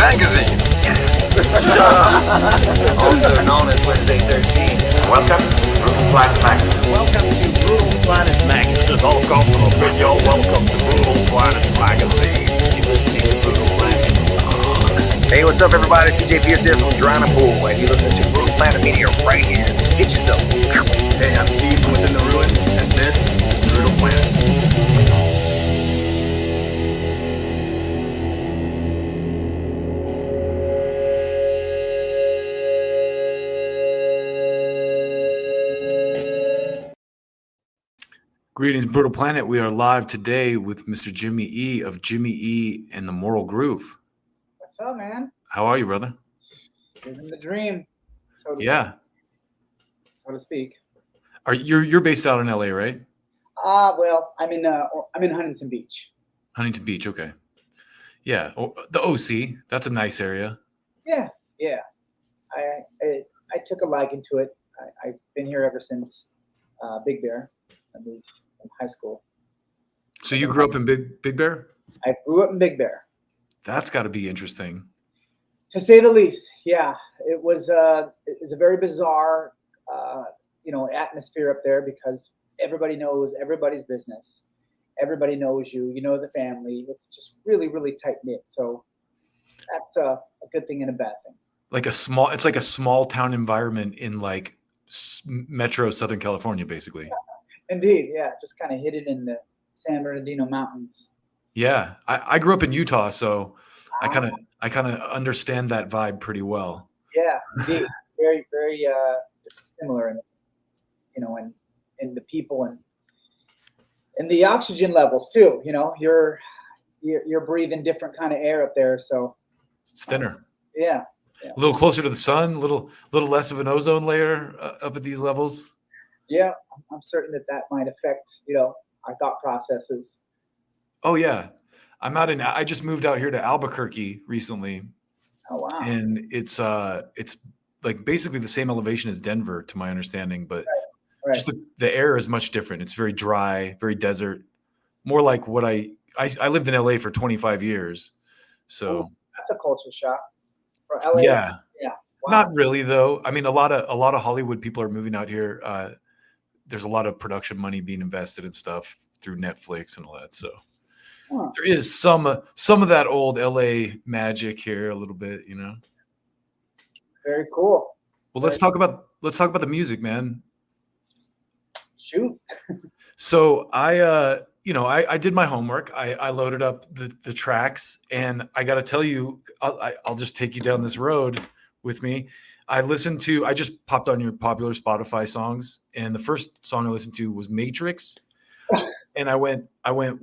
magazine. Also known as Wednesday 13. Welcome to Brutal Planet Magazine. Welcome to Brutal Planet Magazine. All coming up, and y'all welcome to Brutal Planet Magazine. You're listening to Brutal Planet. Hey, what's up, everybody? CJ Pierce here from Drowning Pool, and you listen to Brutal Planet Media right here. Get yourself. Hey, I'm Steve from Within the Ruins, and this is Brutal Planet. Greetings, Brutal Planet. We are live today with Mr. JimiE of JimiE and the Moral Groove. What's up, man? How are you, brother? Living the dream, so to speak. You're based out in LA, right? Well, I'm in Huntington Beach. Huntington Beach, okay. Yeah, the OC. That's a nice area. Yeah. I took a liking to it. I've been here ever since Big Bear. I moved from high school. So you grew up in Big Bear? I grew up in Big Bear. That's got to be interesting. To say the least, yeah. It was a very bizarre, atmosphere up there because everybody knows everybody's business. Everybody knows you. You know the family. It's just really, really tight knit. So that's a good thing and a bad thing. It's like a small town environment in like Metro Southern California, basically. Indeed, yeah. Just kind of hidden in the San Bernardino Mountains. Yeah, I grew up in Utah, so I kind of understand that vibe pretty well. Yeah, indeed. Very, very similar in the people and the oxygen levels too. You know, you're breathing different kind of air up there, so it's thinner. Yeah. A little closer to the sun, a little less of an ozone layer up at these levels. Yeah, I'm certain that might affect our thought processes. Oh yeah, I just moved out here to Albuquerque recently. Oh wow! And it's like basically the same elevation as Denver, to my understanding, but right. Just the air is much different. It's very dry, very desert, more like what I lived in LA for 25 years, so that's a culture shock for LA. Yeah. Wow. Not really though. I mean, a lot of Hollywood people are moving out here. There's a lot of production money being invested in stuff through Netflix and all that. So there is some of that old LA magic here a little bit, Very cool. Well, let's talk about the music, man. Shoot. So I did my homework. I loaded up the tracks, and I got to tell you, I'll just take you down this road with me. I just popped on your popular Spotify songs, and the first song I listened to was Matrix. And I went,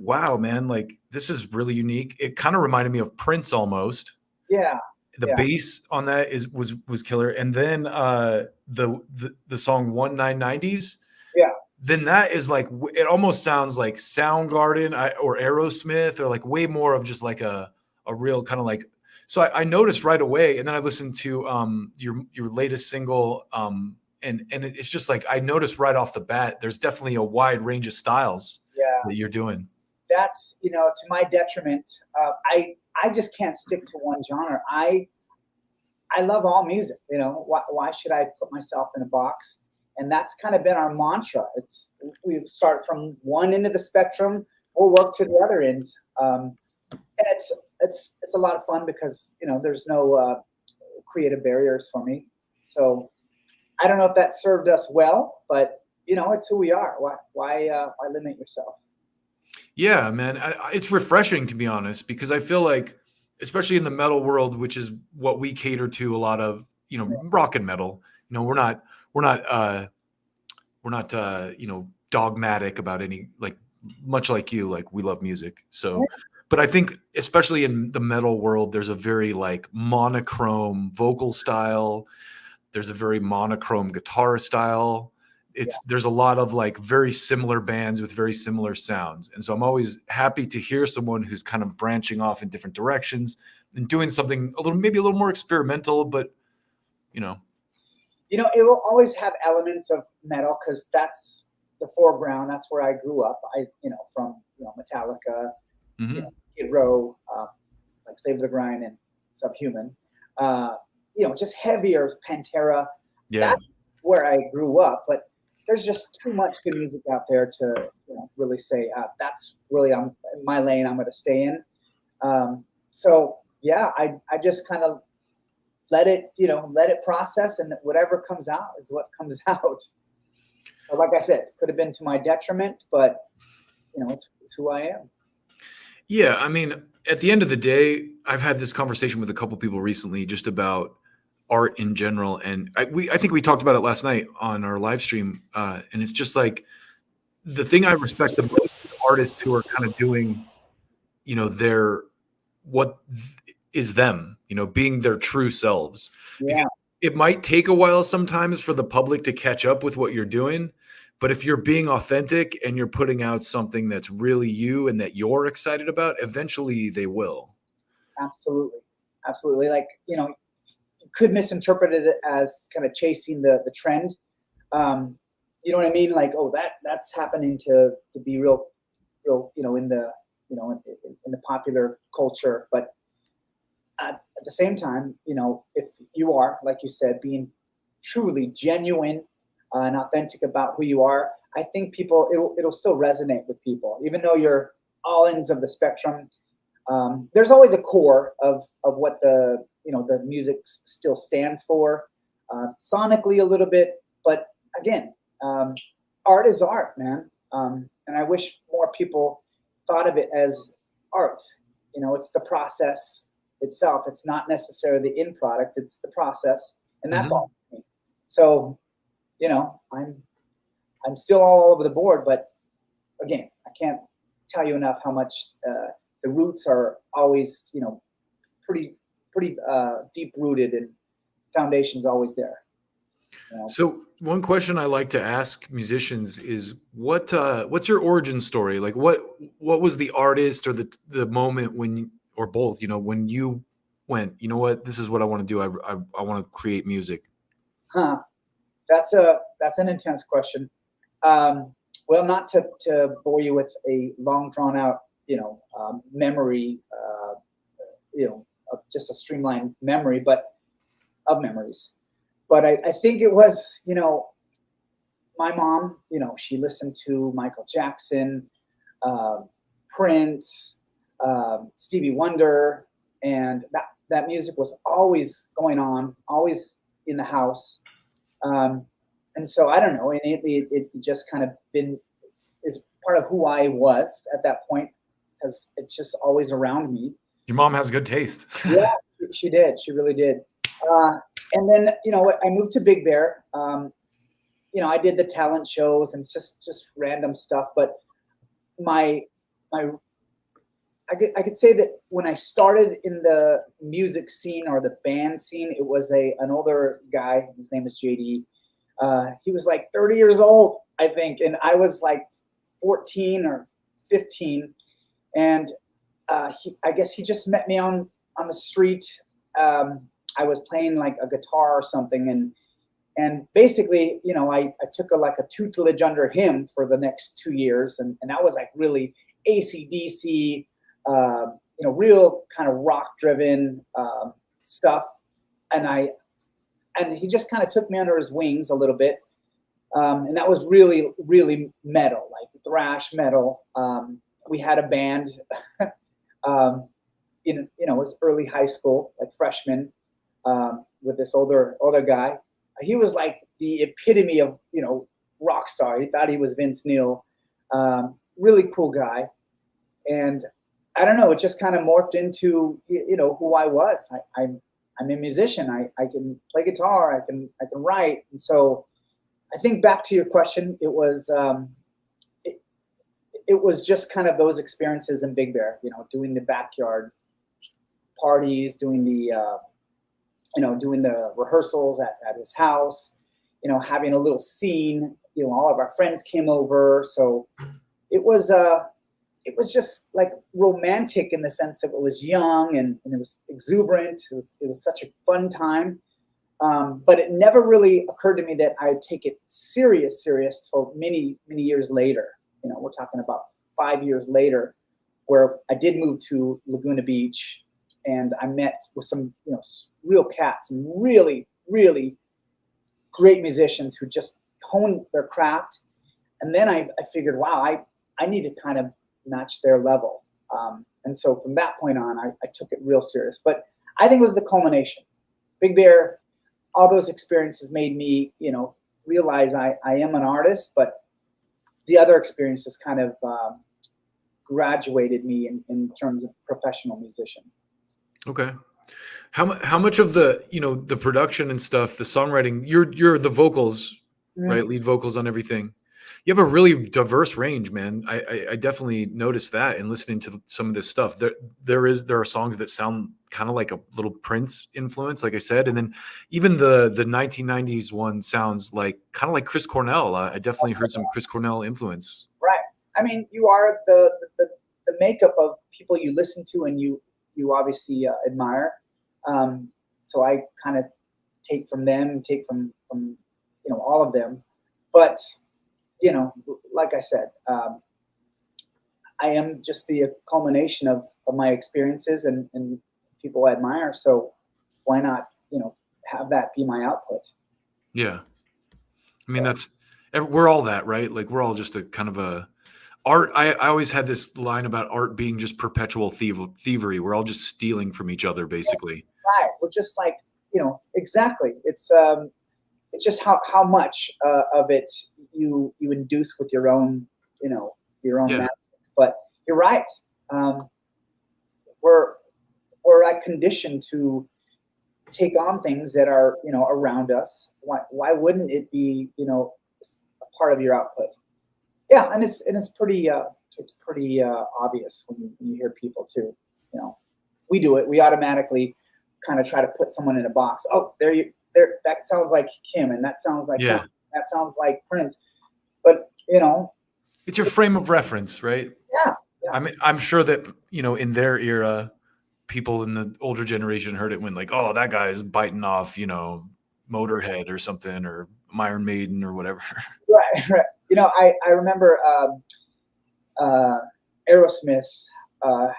wow, man, like this is really unique. It kind of reminded me of Prince almost. Yeah. The bass on that was killer. And then the song 1990s. Yeah. Then that is like, it almost sounds like Soundgarden or Aerosmith, or like way more of just like a real kind of like. So I noticed right away, and then I listened to your latest single, and it's just like I noticed right off the bat. There's definitely a wide range of styles that you're doing. That's to my detriment. I just can't stick to one genre. I love all music. Why should I put myself in a box? And that's kind of been our mantra. We start from one end of the spectrum, we'll work to the other end. And it's a lot of fun because there's no creative barriers for me. So I don't know if that served us well, but it's who we are. Why limit yourself? Yeah, man, it's refreshing, to be honest, because I feel like, especially in the metal world, which is what we cater to a lot of, rock and metal. We're not dogmatic about any, like, much like you, like we love music. So, but I think especially in the metal world, there's a very like monochrome vocal style. There's a very monochrome guitar style. There's a lot of like very similar bands with very similar sounds. And so I'm always happy to hear someone who's kind of branching off in different directions and doing something maybe a little more experimental, but it will always have elements of metal because that's the foreground. That's where I grew up. From Metallica, Skid Row, like Slave to the Grind, and Subhuman, just heavier Pantera. Yeah. That's where I grew up, but there's just too much good music out there to really say that's really my lane I'm going to stay in. So yeah, I just kind of let it process, and whatever comes out is what comes out. So like I said, could have been to my detriment, but it's who I am. Yeah, I mean, at the end of the day, I've had this conversation with a couple people recently just about art in general, and I think we talked about it last night on our live stream, and it's just like the thing I respect the most is artists who are kind of doing, their what is them, being their true selves. Yeah. Because it might take a while sometimes for the public to catch up with what you're doing, but if you're being authentic and you're putting out something that's really you and that you're excited about, eventually they will. Absolutely. Like, you could misinterpret it as kind of chasing the trend. You know what I mean? Like, oh, that's happening to be real, in the popular culture. But at the same time, if you are, like you said, being truly genuine and authentic about who you are, I think it'll still resonate with people, even though you're all ends of the spectrum. There's always a core of what the music still stands for, sonically a little bit, but again, art is art, man. And I wish more people thought of it as art. It's the process itself. It's not necessarily the end product. It's the process, and that's all. So, I'm still all over the board, but again, I can't tell you enough how much the roots are always, pretty deep rooted, and foundation's always there. So one question I like to ask musicians is what's your origin story? Like what was the artist or the moment when, or both, when you went, you know what, this is what I want to do. I want to create music. That's an intense question. Well, not to bore you with a long drawn out, memory, just a streamlined memory, but of memories. But I think it was, my mom, she listened to Michael Jackson, Prince, Stevie Wonder, and that music was always going on, always in the house. And so I don't know, innately it just kind of is part of who I was at that point, because it's just always around me. Your mom has good taste. Yeah, she did. She really did. And then, I moved to Big Bear. I did the talent shows and it's just random stuff. But I could say that when I started in the music scene or the band scene, it was an older guy. His name is JD. He was like 30 years old, I think. And I was like 14 or 15. And I guess he just met me on the street. I was playing like a guitar or something, and basically, I took a tutelage under him for the next 2 years, and that was like really AC/DC, real kind of rock driven stuff, and he just kind of took me under his wings a little bit, and that was really, really metal, like thrash metal. We had a band, it was early high school, like freshman. With this older guy. He was like the epitome of, rock star. He thought he was Vince Neil. Really cool guy. And I don't know, it just kind of morphed into, who I was. I'm a musician. I can play guitar. I can write. And so I think back to your question, it was just kind of those experiences in Big Bear, doing the backyard parties, doing the rehearsals at his house, having a little scene, all of our friends came over. So it was just like romantic in the sense that it was young and it was exuberant. It was such a fun time. But it never really occurred to me that I'd take it serious till many, many years later. We're talking about 5 years later, where I did move to Laguna Beach, and I met with some, real cats, some really, really great musicians who just honed their craft. And then I figured, wow, I need to kind of match their level. And so from that point on, I took it real serious. But I think it was the culmination. Big Bear, all those experiences made me, realize I am an artist, but the other experiences kind of graduated me in terms of professional musician. Okay. How much of the, the production and stuff, the songwriting, you're the vocals, right? Lead vocals on everything. You have a really diverse range, man. I definitely noticed that in listening to some of this stuff. There are songs that sound kind of like a little Prince influence, like I said, and then even the 1990s one sounds like kind of like Chris Cornell. I definitely heard some Chris Cornell influence. Right. I mean, you are the makeup of people you listen to and you obviously admire. So I kind of take from all of them, but like I said, I am just the culmination of my experiences and people I admire. So why not, have that be my output? Yeah. I mean, we're all that, right? Like we're all just a kind of a art. I always had this line about art being just perpetual thievery. We're all just stealing from each other, basically. Right. We're just like, exactly. It's just how much of it you induce with your own, magic. But you're right. We're like conditioned to take on things that are, around us. Why wouldn't it be, a part of your output? Yeah, and it's pretty obvious when you hear people too. We do it. We automatically kind of try to put someone in a box. Oh, there. That sounds like Kim, and that sounds like that sounds like Prince. But it's your frame of reference, right? Yeah. I'm sure that in their era, people in the older generation heard it when like, oh, that guy's biting off, Motorhead or something, or Iron Maiden or whatever. Right. I remember Aerosmith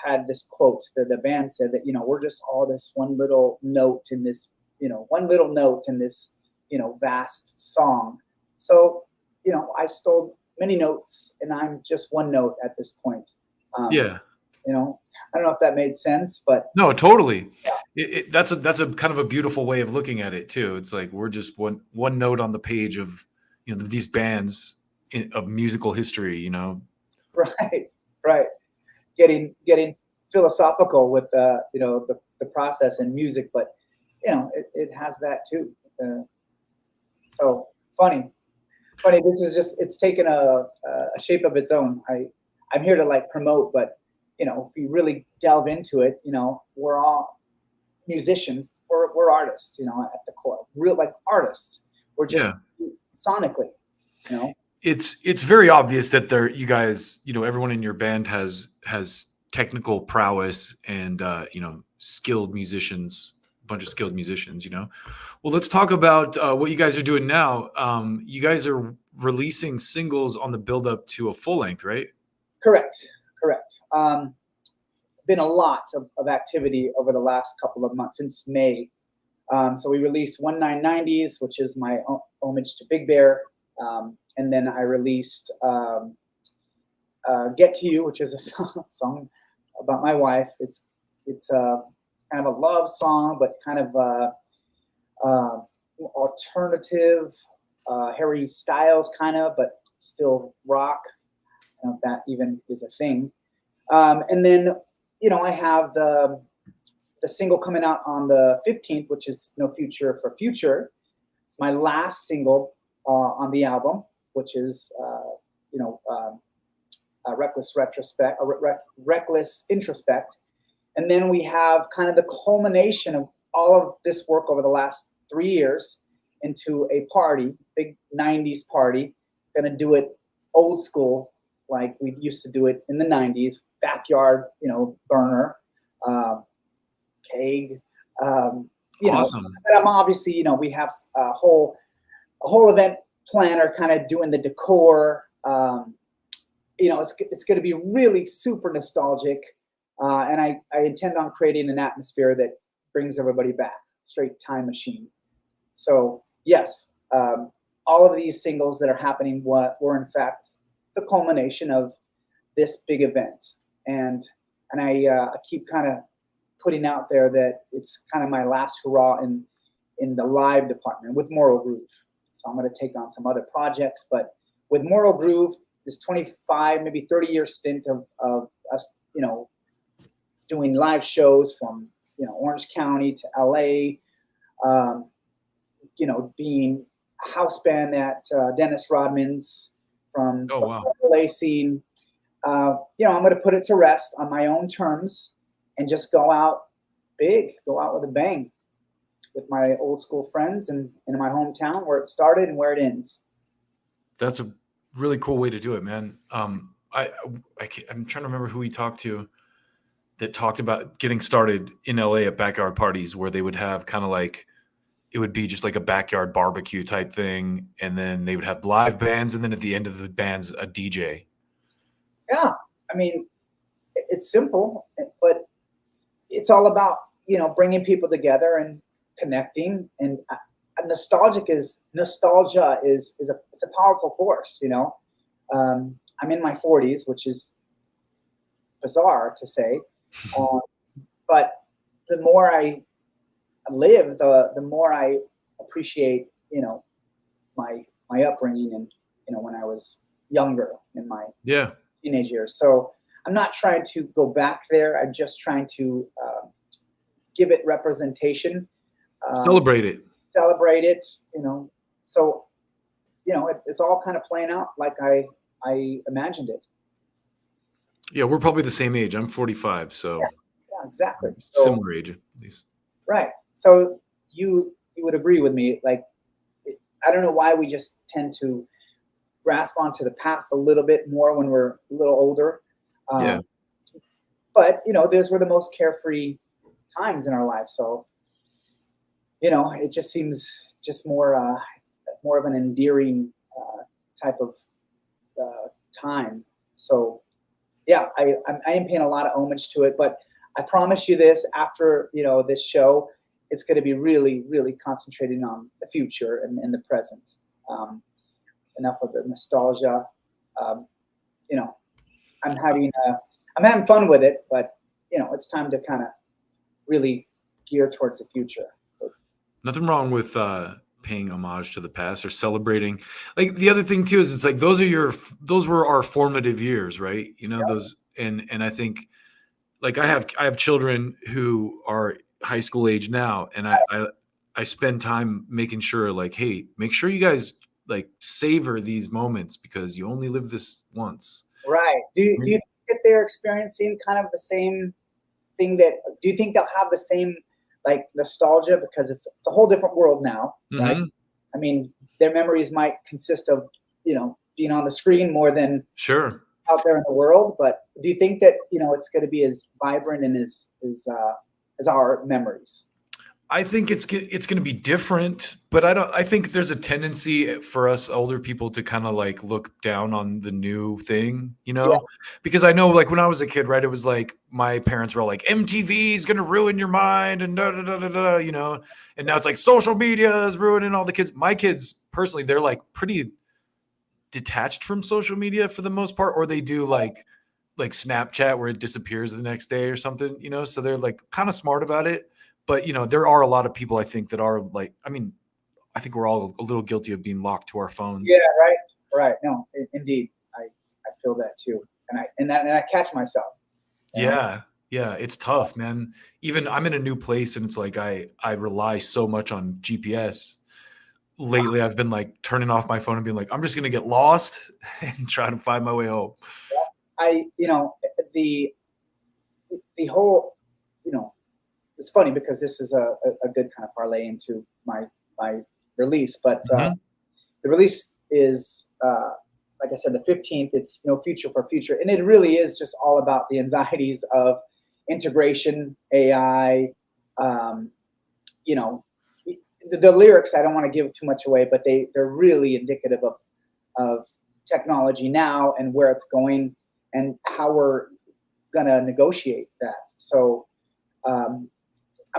had this quote that the band said that we're just all this one little note in this vast song. So I stole many notes and I'm just one note at this point. Yeah. I don't know if that made sense, but no, totally. Yeah. That's a kind of a beautiful way of looking at it too. It's like we're just one note on the page of these bands of musical history. Right. Getting philosophical with the process and music, but it has that too. So funny. This is just, it's taken a shape of its own. I'm here to like promote, but if you really delve into it, we're all musicians. We're artists, at the core, real like artists. We're just sonically, It's very obvious that you guys, everyone in your band has technical prowess and skilled musicians, a bunch of skilled musicians. Well, let's talk about what you guys are doing now. You guys are releasing singles on the build up to a full length, right? Correct. Been a lot of activity over the last couple of months since May. So we released 1990s, which is my homage to Big Bear. And then I released Get to You, which is a song about my wife. It's kind of a love song, but kind of alternative, Harry Styles kind of, but still rock. I don't know if that even is a thing. And then, I have the single coming out on the 15th, which is No Future for Future. It's my last single on the album, which is, Reckless Introspect. And then we have kind of the culmination of all of this work over the last 3 years into a party, big 90s party. Gonna do it old school, like we used to do it in the 90s, backyard, burner, keg. Awesome. But I'm obviously, we have a whole event planner kind of doing the decor. It's going to be really super nostalgic. And I intend on creating an atmosphere that brings everybody back, straight time machine. So yes, all of these singles that are happening were in fact the culmination of this big event. And I keep kind of putting out there that it's kind of my last hurrah in the live department with Moral Groove. So I'm going to take on some other projects, but with Moral Groove, this 25, maybe 30-year stint of us, doing live shows from, Orange County to LA, being a house band at Dennis Rodman's from Oh, wow. the LA scene. I'm going to put it to rest on my own terms and just go out big, go out with a bang with my old school friends and in my hometown where it started and where it ends. That's a really cool way to do it, man. I'm trying to remember who we talked to that talked about getting started in LA at backyard parties where they would have kind of like, it would be just like a backyard barbecue type thing. And then they would have live bands. And then at the end of the bands, a DJ. Yeah. I mean, it's simple, but it's all about, bringing people together and connecting. And nostalgia is a powerful force. I'm in my 40s, which is bizarre to say, but the more I live, the more I appreciate, my upbringing and when I was younger in my teenage years. So I'm not trying to go back there. I'm just trying to give it representation. Celebrate it. So, it's all kind of playing out like I imagined it. Yeah, we're probably the same age. I'm 45, so yeah exactly. So, similar age at least. Right. So you would agree with me. Like, I don't know why we just tend to grasp onto the past a little bit more when we're a little older. But those were the most carefree times in our life. So it just seems just more of an endearing type of time. So yeah, I am paying a lot of homage to it, but I promise you this, after this show, it's going to be really, really concentrating on the future and the present. Enough of the nostalgia. I'm having fun with it, but it's time to kind of really gear towards the future. Nothing wrong with paying homage to the past or celebrating. Like, the other thing too is it's like those were our formative years, right? Those, and I think, like, I have children who are high school age now, and I spend time making sure, like, hey, make sure you guys like savor these moments because you only live this once. Right. Do you think that they're experiencing kind of the same thing? Do you think they'll have the same like nostalgia because it's a whole different world now? Right? Mm-hmm. I mean, their memories might consist of being on the screen more than out there in the world. But do you think that it's going to be as vibrant and as our memories? I think it's going to be different, but I think there's a tendency for us older people to kind of like look down on the new thing, because I know, like, when I was a kid, right, it was like my parents were all like, MTV is going to ruin your mind and da da da da da, and now it's like social media is ruining all the kids. My kids personally, they're like pretty detached from social media for the most part, or they do like Snapchat where it disappears the next day or something, so they're like kind of smart about it. But, there are a lot of people, I think, that are like, I mean, I think we're all a little guilty of being locked to our phones. Yeah, right. No, indeed. I feel that too. And I catch myself. Yeah. It's tough, man. Even I'm in a new place and it's like, I rely so much on GPS. Lately, I've been like turning off my phone and being like, I'm just going to get lost and try to find my way home. The whole, it's funny because this is a good kind of parlay into my release, but the release is, like I said, the 15th. It's Future for Future, and it really is just all about the anxieties of integration, AI. The lyrics, I don't want to give too much away, but they're really indicative of technology now and where it's going and how we're gonna negotiate that. So I'm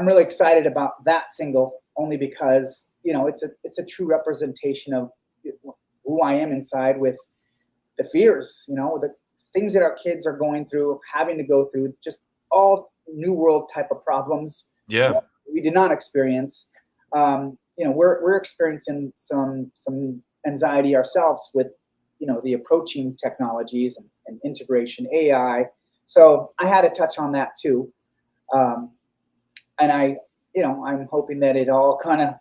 really excited about that single, only because it's a true representation of who I am inside, with the fears, the things that our kids are going through, having to go through, just all new world type of problems. Yeah. We did not experience. We're experiencing some anxiety ourselves with the approaching technologies and integration, AI. So I had to touch on that too. And I'm hoping that it all kind of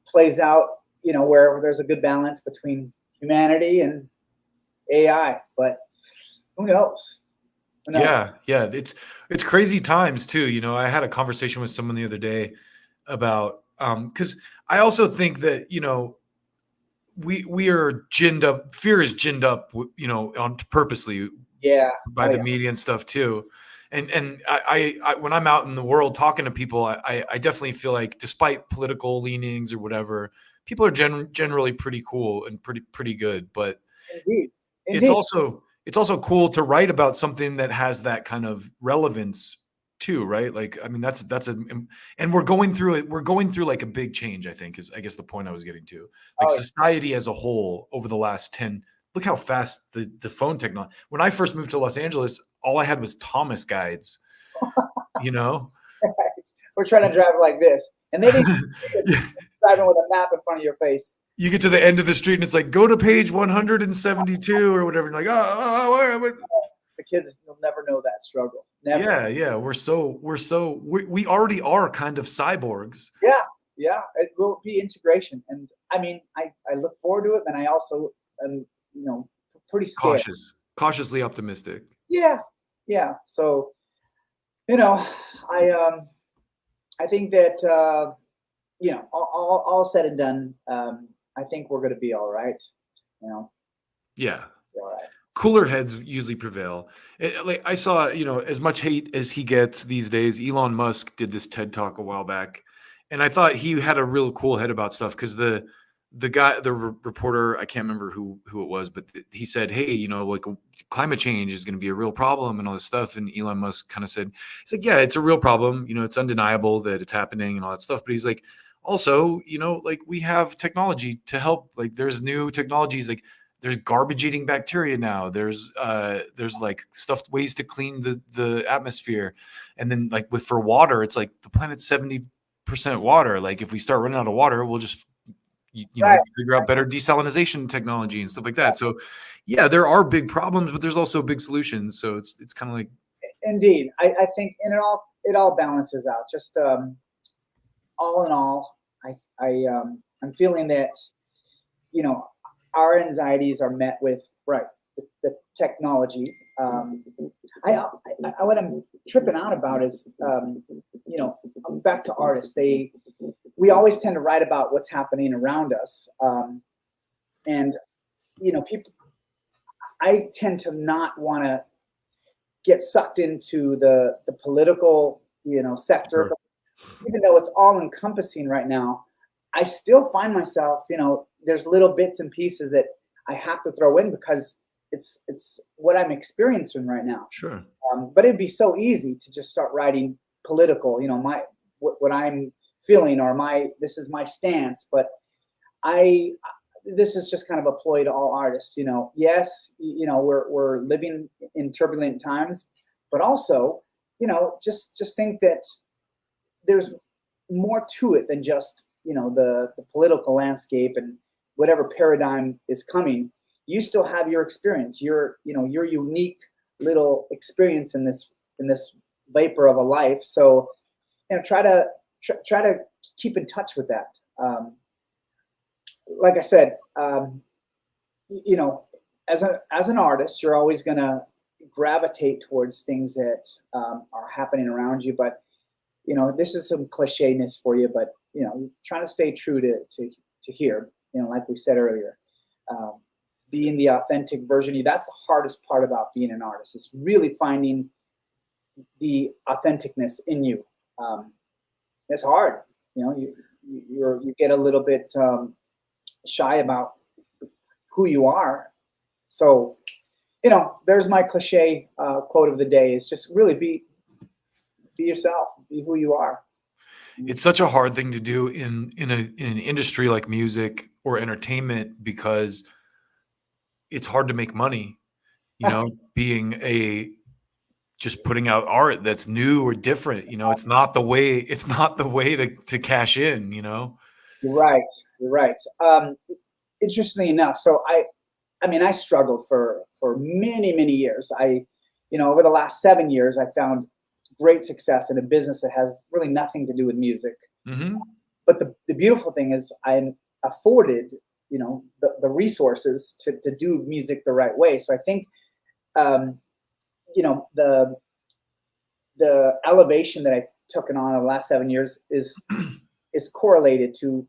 plays out, where there's a good balance between humanity and AI, but who knows? Yeah. It's crazy times too. I had a conversation with someone the other day about, because I also think that, we are ginned up. Fear is ginned up, on purposely by the media and stuff too. And I when I'm out in the world talking to people, I definitely feel like, despite political leanings or whatever, people are generally pretty cool and pretty good. But Indeed. it's also cool to write about something that has that kind of relevance too, right? Like, I mean, and we're going through it. We're going through like a big change, I think, is, I guess, the point I was getting to. Like, society as a whole over the last 10, look how fast the phone technology. When I first moved to Los Angeles, all I had was Thomas guides, We're trying to drive like this, and maybe driving with a map in front of your face. You get to the end of the street and it's like, go to page 172 or whatever. And you're like, the kids will never know that struggle. Never. Yeah. We already are kind of cyborgs. Yeah. It will be integration. And I mean, I look forward to it. And I also am, pretty scared. Cautiously optimistic. Yeah. So, I think that, all said and done, I think we're going to be all right. Yeah. All right. Cooler heads usually prevail. Like, I saw, as much hate as he gets these days, Elon Musk did this TED Talk a while back, and I thought he had a real cool head about stuff, because the reporter, I can't remember who it was, but he said, hey, like, climate change is going to be a real problem and all this stuff. And Elon Musk kind of said, he's like, yeah, it's a real problem. It's undeniable that it's happening and all that stuff. But he's like, also, like, we have technology to help. Like, there's new technologies, like there's garbage eating bacteria now. There's like ways to clean the atmosphere. And then, like, for water, it's like the planet's 70% water. Like, if we start running out of water, we'll just figure out better desalination technology and stuff like that. So yeah, there are big problems, but there's also big solutions. So it's kind of like, indeed, I think, and it all balances out. Just all in all, I'm feeling that our anxieties are met with the technology. What I'm tripping out about is back to artists. We always tend to write about what's happening around us, and people. I tend to not want to get sucked into the political sector. Sure. But even though it's all encompassing right now, I still find myself, there's little bits and pieces that I have to throw in, because it's what I'm experiencing right now. Sure. But it'd be so easy to just start writing political, what I'm feeling, or this is my stance. But this is just kind of a ploy to all artists. Yes, we're living in turbulent times, but also, just think that there's more to it than just the political landscape and whatever paradigm is coming. You still have your experience, your unique little experience in this vapor of a life. So try to keep in touch with that. Like I said, as an artist, you're always gonna gravitate towards things that are happening around you. But this is some clichéness for you, but trying to stay true to here. Like we said earlier, being the authentic version of you. That's the hardest part about being an artist. It's really finding the authenticness in you. It's hard. You get a little bit shy about who you are. So, you know, there's my cliche quote of the day: is just really be yourself, be who you are. It's such a hard thing to do in an industry like music or entertainment, because it's hard to make money, you know, being just putting out art that's new or different, you know. It's not the way to cash in, you know. You're right. You're right. Interestingly enough, so I mean, I struggled for many years. Over the last 7 years, I found great success in a business that has really nothing to do with music. Mm-hmm. But the beautiful thing is I'm afforded, the resources to do music the right way. So I think, the elevation that I took on in the last 7 years is correlated to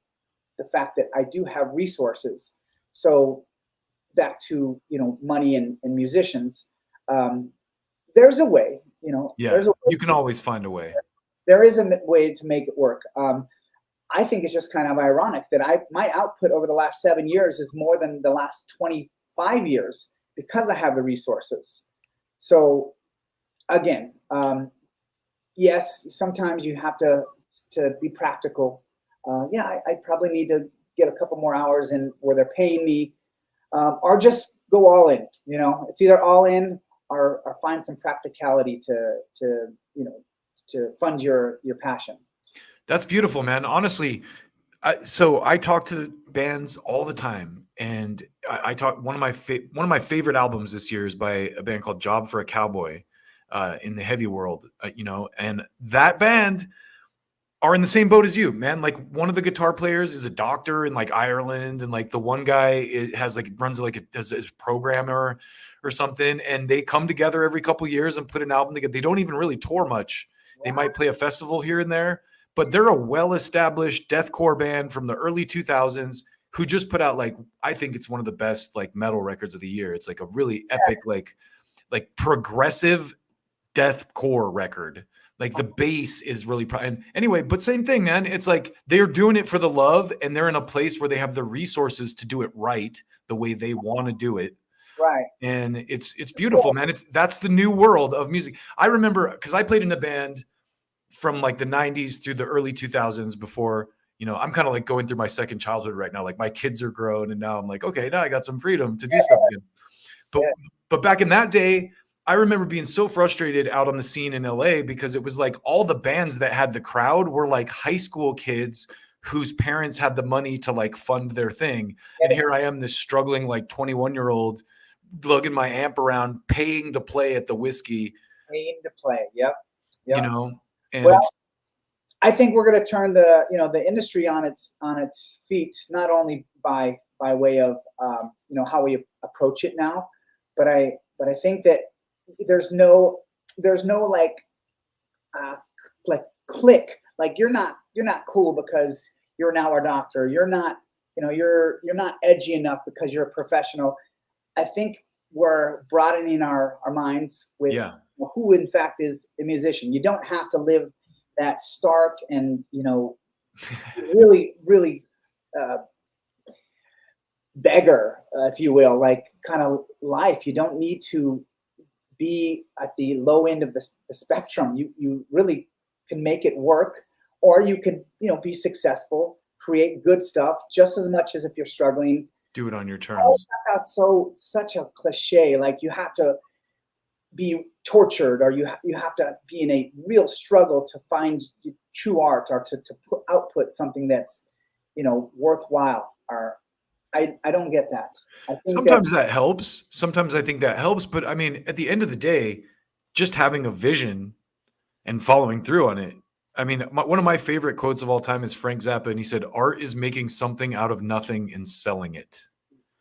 the fact that I do have resources. So back to, money and musicians, there's a way, Yeah, there's a way you can always find a way. there is a way to make it work. I think it's just kind of ironic that my output over the last 7 years is more than the last 25 years because I have the resources. So again, yes, sometimes you have to be practical. I probably need to get a couple more hours in where they're paying me, or just go all in. It's either all in or find some practicality to fund your passion. That's beautiful, man. Honestly, so I talk to bands all the time, and I talk. One of my favorite albums this year is by a band called Job for a Cowboy, in the heavy world. And that band are in the same boat as you, man. Like, one of the guitar players is a doctor in like Ireland, and like the one guy runs is a programmer or something, and they come together every couple years and put an album together. They don't even really tour much. They might play a festival here and there, but they're a well-established deathcore band from the early 2000s who just put out, like, I think it's one of the best like metal records of the year. It's like a really epic, like progressive deathcore record. Like, the bass is really and anyway, but same thing, man. It's like they're doing it for the love, and they're in a place where they have the resources to do it right, the way they want to do it. Right. And it's beautiful, man. That's the new world of music. I remember, because I played in a band from like the 90s through the early 2000s before, I'm kind of like going through my second childhood right now. Like, my kids are grown, and now I'm like, okay, now I got some freedom to do stuff again. But back in that day, I remember being so frustrated out on the scene in LA, because it was like all the bands that had the crowd were like high school kids whose parents had the money to like fund their thing. And here I am, this struggling like 21-year-old, lugging my amp around, paying to play at the Whiskey. Paying to play. Yep. And well, I think we're going to turn the industry on its feet, not only by way of how we approach it now, but I think that there's no like click. Like, you're not cool because you're now a doctor. You're not you're not edgy enough because you're a professional. I think we're broadening our minds with who in fact is a musician. You don't have to live that stark and really beggar, if you will, like kind of life. You don't need to be at the low end of the spectrum. You really can make it work, or you could be successful, create good stuff just as much as if you're struggling. Do it on your terms. That's such a cliche. Like, you have to be tortured, or you have to be in a real struggle to find true art, or to output something that's worthwhile. Or I don't get that. I think sometimes that helps. Sometimes I think that helps, but I mean, at the end of the day, just having a vision and following through on it. I mean, one of my favorite quotes of all time is Frank Zappa, and he said, "Art is making something out of nothing and selling it."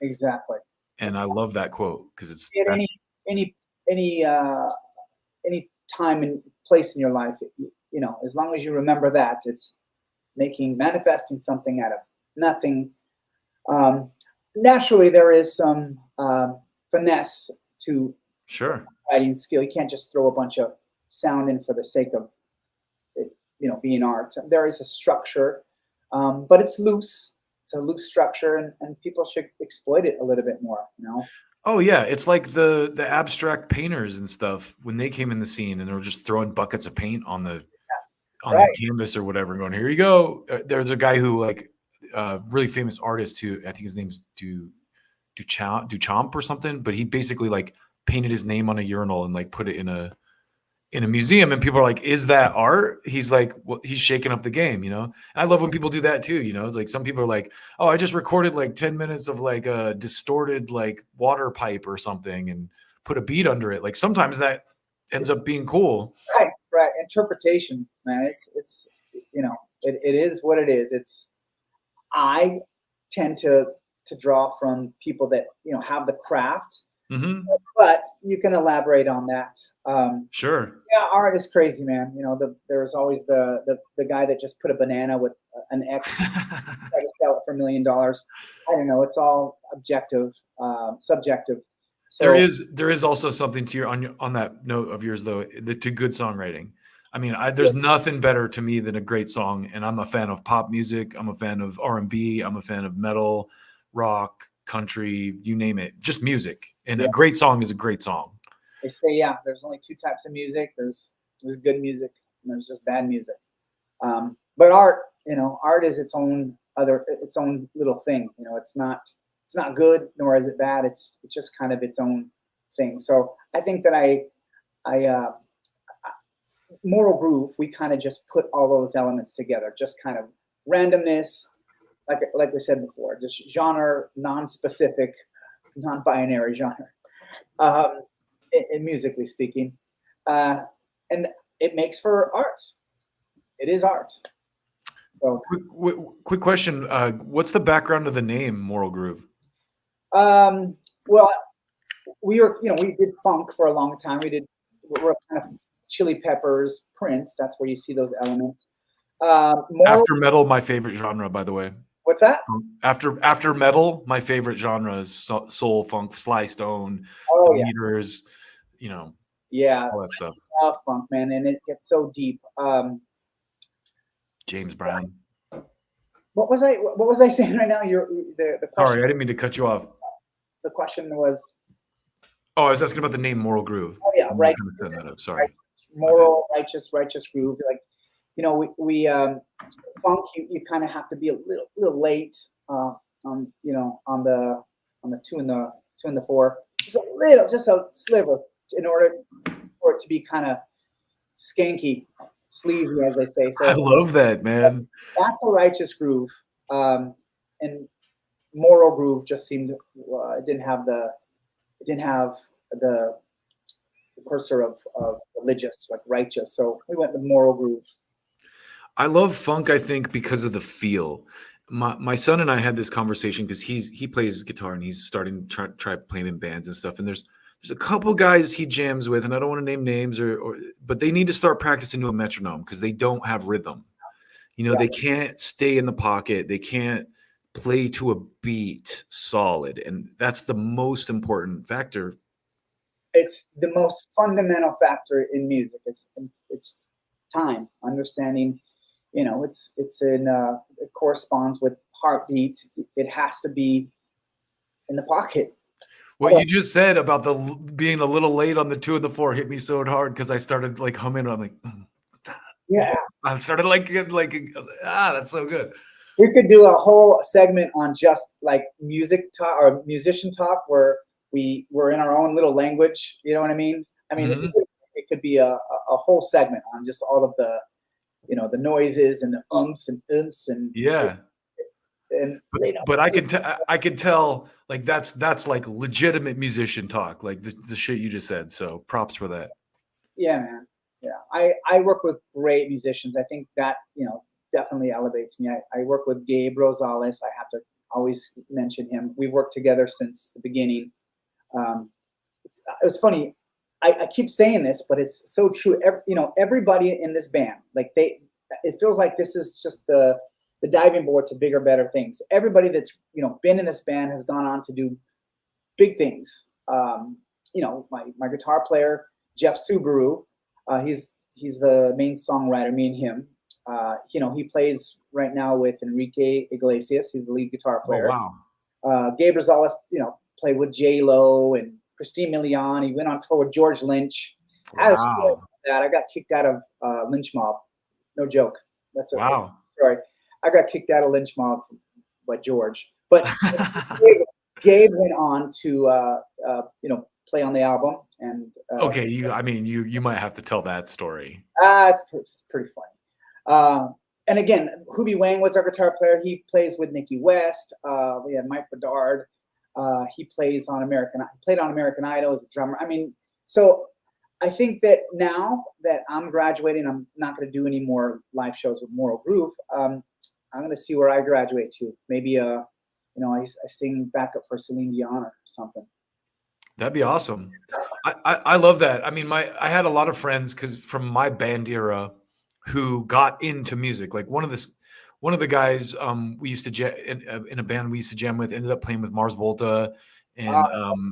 Exactly. And I love that quote, because it's at any time and place in your life, as long as you remember that, it's manifesting something out of nothing. Naturally, there is some finesse to writing skill. You can't just throw a bunch of sound in for the sake of it, being art. There is a structure, but it's loose. It's a loose structure, and people should exploit it a little bit more. Oh yeah, it's like the abstract painters and stuff when they came in the scene and they were just throwing buckets of paint on the Right. canvas or whatever, and going, "Here you go." There's a guy who like really famous artist who I think his name's Duchamp or something, but he basically like painted his name on a urinal and like put it in a museum, and people are like, "Is that art?" He's like, "Well, he's shaking up the game," you know. And I love when people do that too, you know. It's like some people are like, "Oh, I just recorded like 10 minutes of like a distorted like water pipe or something and put a beat under it." Like sometimes that ends up being cool. Right, right. Interpretation, man. It's you know, it is what it is. It's I tend to draw from people that have the craft, Hmm. but you can elaborate on that. Sure. Yeah, art is crazy, man. There's always the guy that just put a banana with an X, try to sell it for $1 million. I don't know. It's all objective, subjective. There So is also something to on that note of yours though, to good songwriting. I mean, there's nothing better to me than a great song, and I'm a fan of pop music. I'm a fan of R&B. I'm a fan of metal, rock, country, you name it, just music. And yeah, a great song is a great song. they say there's only two types of music. There's good music and there's just bad music. But art is its own little thing. It's not good nor is it bad. It's just kind of its own thing. So I think that I Moral Groove, we kind of just put all those elements together, just kind of randomness, like we said before, just genre, non-specific, non-binary genre, in musically speaking, and it makes for art. It is art. So, Quick question: what's the background of the name Moral Groove? well, we did funk for a long time. We're kind of Chili Peppers, Prince. That's where you see those elements. After metal, my favorite genre, by the way. What's that? After metal, my favorite genre is soul, funk, Sly Stone, Oh, the yeah. Meters, Yeah, all that stuff. funk, man, and it gets so deep. James Brown. What was I saying right now? The question, Sorry, I didn't mean to cut you off. the question was. Oh, I was asking about the name Moral Groove. Oh yeah, right. Kind of set that up. Sorry. Moral, righteous groove. Like, we funk. You kind of have to be a little late. On the 2 and the 4. Just a sliver in order for it to be kind of skanky, sleazy, as they say. So I love that, man. that's a righteous groove, and Moral Groove just seemed it didn't have the cursor of religious, like righteous. So we went with Moral Groove. I love funk, I think, because of the feel. My son and I had this conversation because he plays guitar and he's starting to try playing in bands and stuff. And there's a couple guys he jams with, and I don't want to name names, but they need to start practicing to a metronome because they don't have rhythm. They can't stay in the pocket. They can't play to a beat solid, and that's the most important factor. It's the most fundamental factor in music. It's time, understanding. It corresponds with heartbeat. It has to be in the pocket. What you just said about being a little late on the 2 and the 4 hit me so hard because I started like humming. I'm like, yeah. I started like that's so good. We could do a whole segment on just like music talk or musician talk where we're in our own little language. You know what I mean? Mm-hmm. It could be a whole segment on just all of the the noises and the umps and and yeah. But I could tell like that's like legitimate musician talk, like the shit you just said. So props for that. Yeah, man. Yeah, I work with great musicians. I think that definitely elevates me. I work with Gabe Rosales. I have to always mention him. We've worked together since the beginning. It's funny. I keep saying this, but it's so true. Everybody in this band, like it feels like this is just the diving board to bigger, better things. Everybody that's been in this band has gone on to do big things. My guitar player Jeff Suburu, he's the main songwriter. Me and him. He plays right now with Enrique Iglesias. He's the lead guitar player. Oh, wow. Gabe Rosales, played with J-Lo and Christine Milian. He went on tour with George Lynch. I was Wow. that I got kicked out of Lynch Mob. No joke. That's a Wow. story. I got kicked out of Lynch Mob by George. But Gabe went on to play on the album, and Okay, you might have to tell that story. it's pretty funny. And again, Hubie Wang was our guitar player. He plays with Nikki West. We had Mike Bedard. He played on American Idol as a drummer. I mean, so I think that now that I'm graduating, I'm not going to do any more live shows with Moral Groove. I'm going to see where I graduate to. Maybe I sing backup for Celine Dion or something. That'd be awesome. I love that. I mean, I had a lot of friends from my band era who got into music. Like one of the guys we used to jam in a band we used to jam with ended up playing with Mars Volta and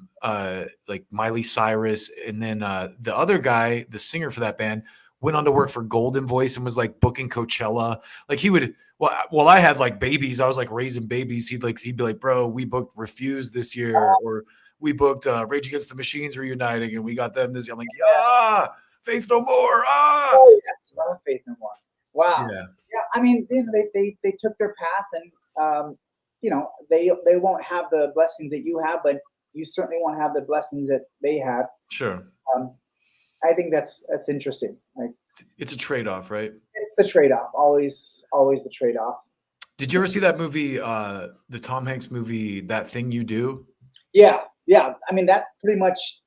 like Miley Cyrus, and then the other guy, the singer for that band, went on to work for Golden Voice and was like booking Coachella. Like he would, well, I had like babies. I was like raising babies. He'd be like, bro, we booked Refused this year, or we booked Rage Against the Machines reuniting, and we got them this year. I'm like, yeah, Faith No More. Oh yes, love Faith No More. Wow. Yeah. I mean, they took their path, and they won't have the blessings that you have, but you certainly won't have the blessings that they had. Sure. I think that's interesting. Like, it's a trade-off, right? It's the trade-off. Always the trade-off. Did you ever see that movie, the Tom Hanks movie, That Thing You Do? Yeah. I mean, that pretty much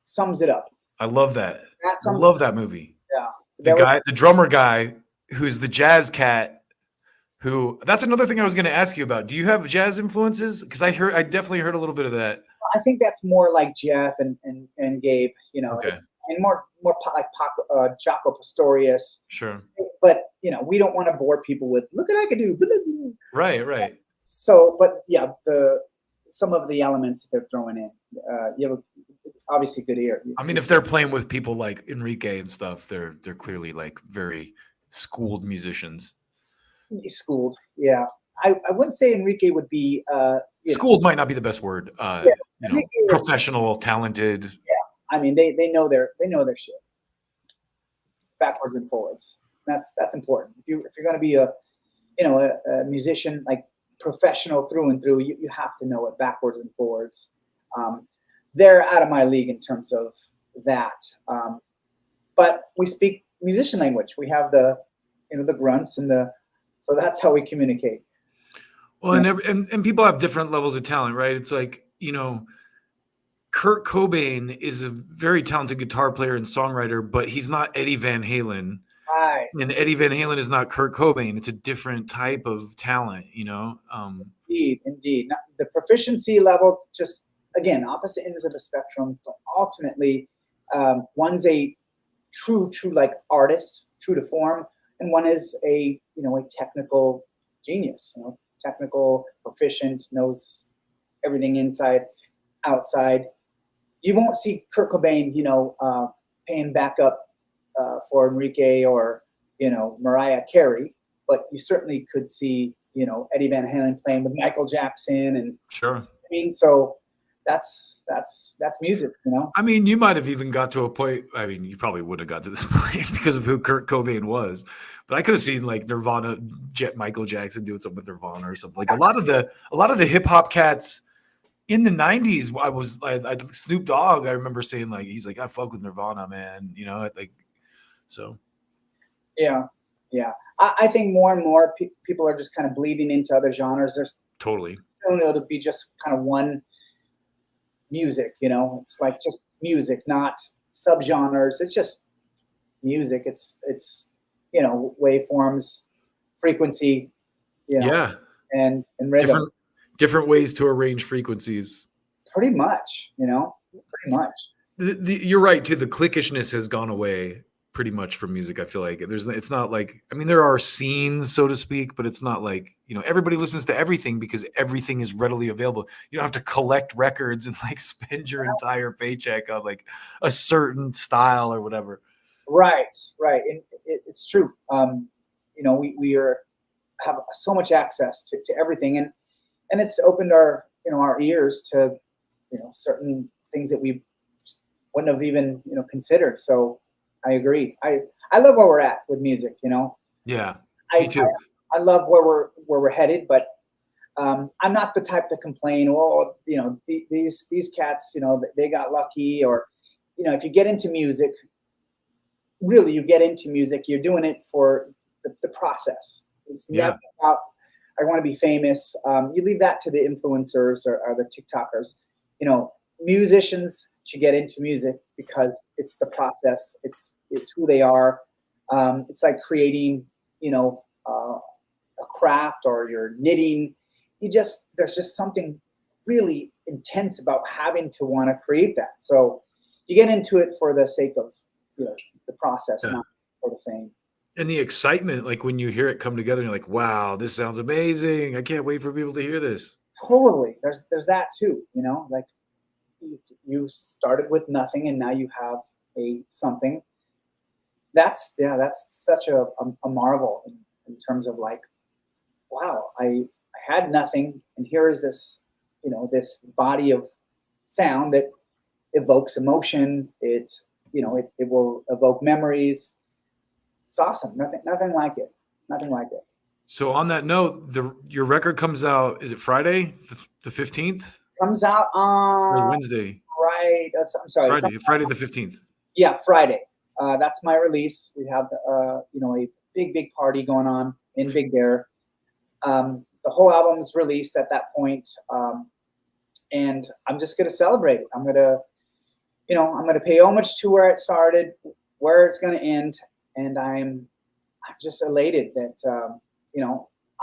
sums it up. I love that. I love that movie. Yeah. The drummer guy, who's the jazz cat, that's another thing I was going to ask you about. Do you have jazz influences? Because I definitely heard a little bit of that. I think that's more like Jeff and Gabe, Okay. And more like Jaco Pastorius. Sure. But we don't want to bore people with look what I can do. Right. So, but yeah, some of the elements that they're throwing in, you have obviously good ear. I mean, if they're playing with people like Enrique and stuff, they're clearly like very schooled musicians. Schooled, yeah. I wouldn't say Enrique would be schooled might not be the best word. Professional, talented. Yeah, I mean they know their shit, backwards and forwards. That's important. If you're going to be a musician, like professional through and through, you have to know it backwards and forwards. They're out of my league in terms of that. But we speak musician language. We have the grunts so that's how we communicate. Well, and people have different levels of talent, right? It's like, Kurt Cobain is a very talented guitar player and songwriter, but he's not Eddie Van Halen. Right. And Eddie Van Halen is not Kurt Cobain. It's a different type of talent, Indeed. Now, the proficiency level, just again, opposite ends of the spectrum, but ultimately, one's a true like artist, true to form, and one is a technical genius, technical, proficient, knows everything inside, outside. You won't see Kurt Cobain, paying backup for Enrique or Mariah Carey, but you certainly could see Eddie Van Halen playing with Michael Jackson, and sure. I mean, so that's music, I mean, you might have even got to a point. I mean, you probably would have got to this point because of who Kurt Cobain was. But I could have seen like Nirvana, Michael Jackson doing something with Nirvana or something. Like a lot of the hip hop cats in the '90s. I Snoop Dogg. I remember saying like he's like I fuck with Nirvana, man. Like so. Yeah. I think more and more people are just kind of bleeding into other genres. There's totally. It'll be just kind of one music, it's like just music, not subgenres. It's just music. It's waveforms, frequency, yeah, and rhythm. Different ways to arrange frequencies. Pretty much, pretty much. You're right too. The cliquishness has gone away pretty much from music. I feel like it's not like, I mean, there are scenes, so to speak, but it's not like, everybody listens to everything because everything is readily available. You don't have to collect records and like spend your entire paycheck on like a certain style or whatever. Right. And it's true. We have so much access to everything, and it's opened our, our ears to certain things that we wouldn't have even, considered. So I agree. I love where we're at with music, Yeah, I, me too. I love where we're headed, but I'm not the type to complain. Oh, these cats, they got lucky, or, if you get into music, really, you get into music, you're doing it for the process. It's never about, I want to be famous. You leave that to the influencers or the TikTokers. Musicians should get into music because it's the process. It's who they are. It's like creating, a craft, or you're knitting. There's just something really intense about having to want to create that. So you get into it for the sake of, the process, not for the fame. And the excitement, like when you hear it come together, and you're like, wow, this sounds amazing. I can't wait for people to hear this. Totally. There's that too, like you started with nothing and now you have something. That's such a marvel in terms of like, wow, I had nothing, and here is this, this body of sound that evokes emotion. It will evoke memories. It's awesome. Nothing like it. Nothing like it. So on that note, your record comes out, is it Friday, the 15th? Comes out on Or Wednesday. Right. I'm sorry. Friday the 15th. Yeah, Friday. That's my release. We have a big party going on in Big Bear. The whole album's released at that point, and I'm just gonna celebrate it. I'm gonna pay homage to where it started, where it's gonna end, and I'm just elated that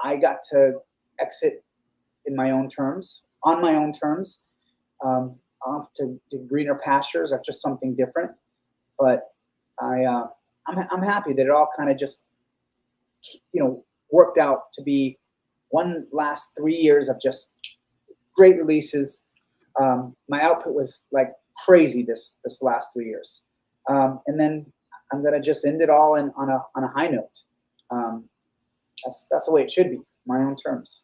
I got to exit in my own terms, on my own terms, off to greener pastures or just something different. But I'm happy that it all kind of just worked out to be one last 3 years of just great releases. My output was like crazy this last 3 years, and then I'm gonna just end it all on a high note. That's the way it should be, my own terms.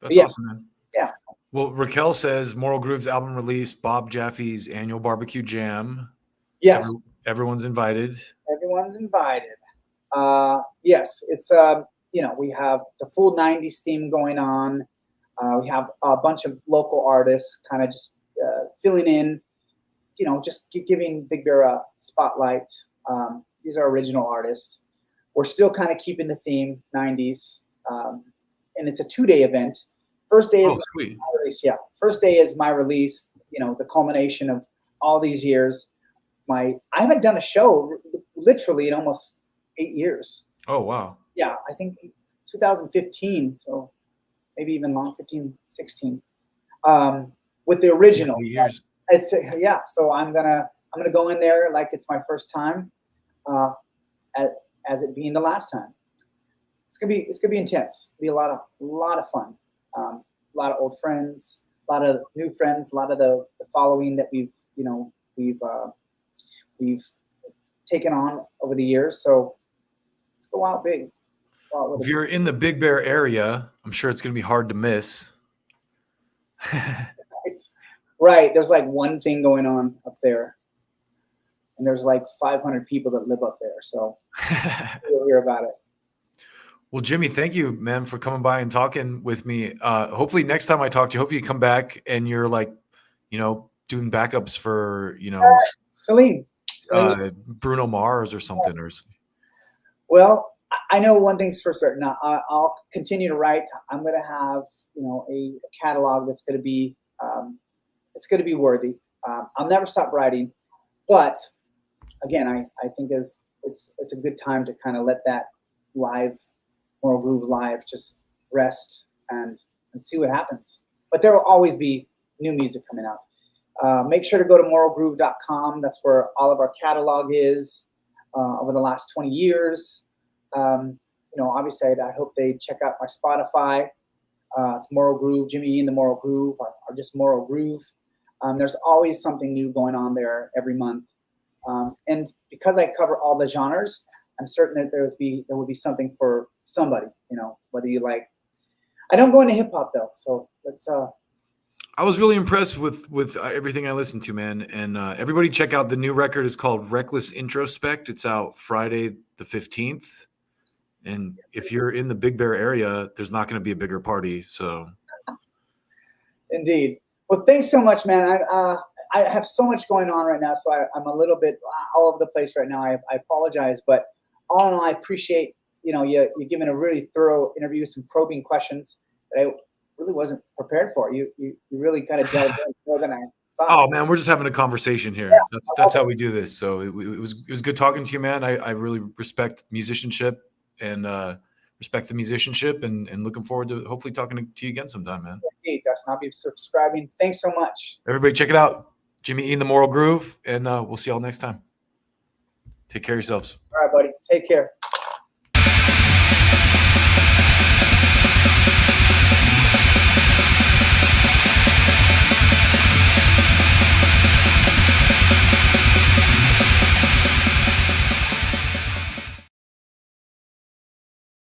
That's awesome, man. Yeah. Well, Raquel says Moral Groove's album release, Bob Jaffe's annual barbecue jam. Yes. Everyone's invited. Everyone's invited. Yes, it's we have the full 90s theme going on. We have a bunch of local artists kind of just filling in, just giving Big Bear a spotlight. These are original artists. We're still kind of keeping the theme 90s, and it's a 2-day event. First day is my release. Yeah, first day is my release. The culmination of all these years. I haven't done a show literally in almost 8 years. Oh wow. Yeah, I think 2015. So maybe even long, 15, 16. With the original. 8 years. So I'm gonna go in there like it's my first time, as it being the last time. It's gonna be intense. It'll be a lot of fun. A lot of old friends, a lot of new friends, a lot of the following that we've taken on over the years. So let's go out big. If you're in the Big Bear area, I'm sure it's going to be hard to miss. Right. There's like one thing going on up there, and there's like 500 people that live up there. So you'll hear about it. Well, JimiE, thank you, man, for coming by and talking with me. Hopefully next time I talk to you, hopefully you come back and you're like, doing backups for, Celine. Bruno Mars or something. Well, I know one thing's for certain. I'll continue to write. I'm going to have, a catalog that's going to be, it's going to be worthy. I'll never stop writing, but again, I think it's a good time to kind of let that Moral Groove live just rest and see what happens. But there will always be new music coming out. Make sure to go to moralgroove.com. That's where all of our catalog is over the last 20 years. Obviously, I hope they check out my Spotify. It's Moral Groove, JimiE and the Moral Groove, or just Moral Groove. There's always something new going on there every month. And because I cover all the genres, I'm certain that there will be something for somebody, whether you like. I don't go into hip hop though, so let's I was really impressed with everything I listened to, man. And everybody check out the new record. It's called Reckless Introspect. It's out Friday the 15th. And if you're in the Big Bear area, there's not going to be a bigger party. So, Indeed. Well, thanks so much, man. I have so much going on right now, so I'm a little bit all over the place right now. I apologize, but all in all, I appreciate you giving a really thorough interview, some probing questions that I really wasn't prepared for. You really kind of delved in more than I thought. oh man, we're just having a conversation here. Yeah. That's how we do this. So it was good talking to you, man. I really respect musicianship and respect the musicianship, and looking forward to hopefully talking to you again sometime, man. Indeed, Dustin. I'll be subscribing. Thanks so much. Everybody check it out. JimiE and the Moral Groove, and we'll see y'all next time. Take care of yourselves. All right, buddy. Take care.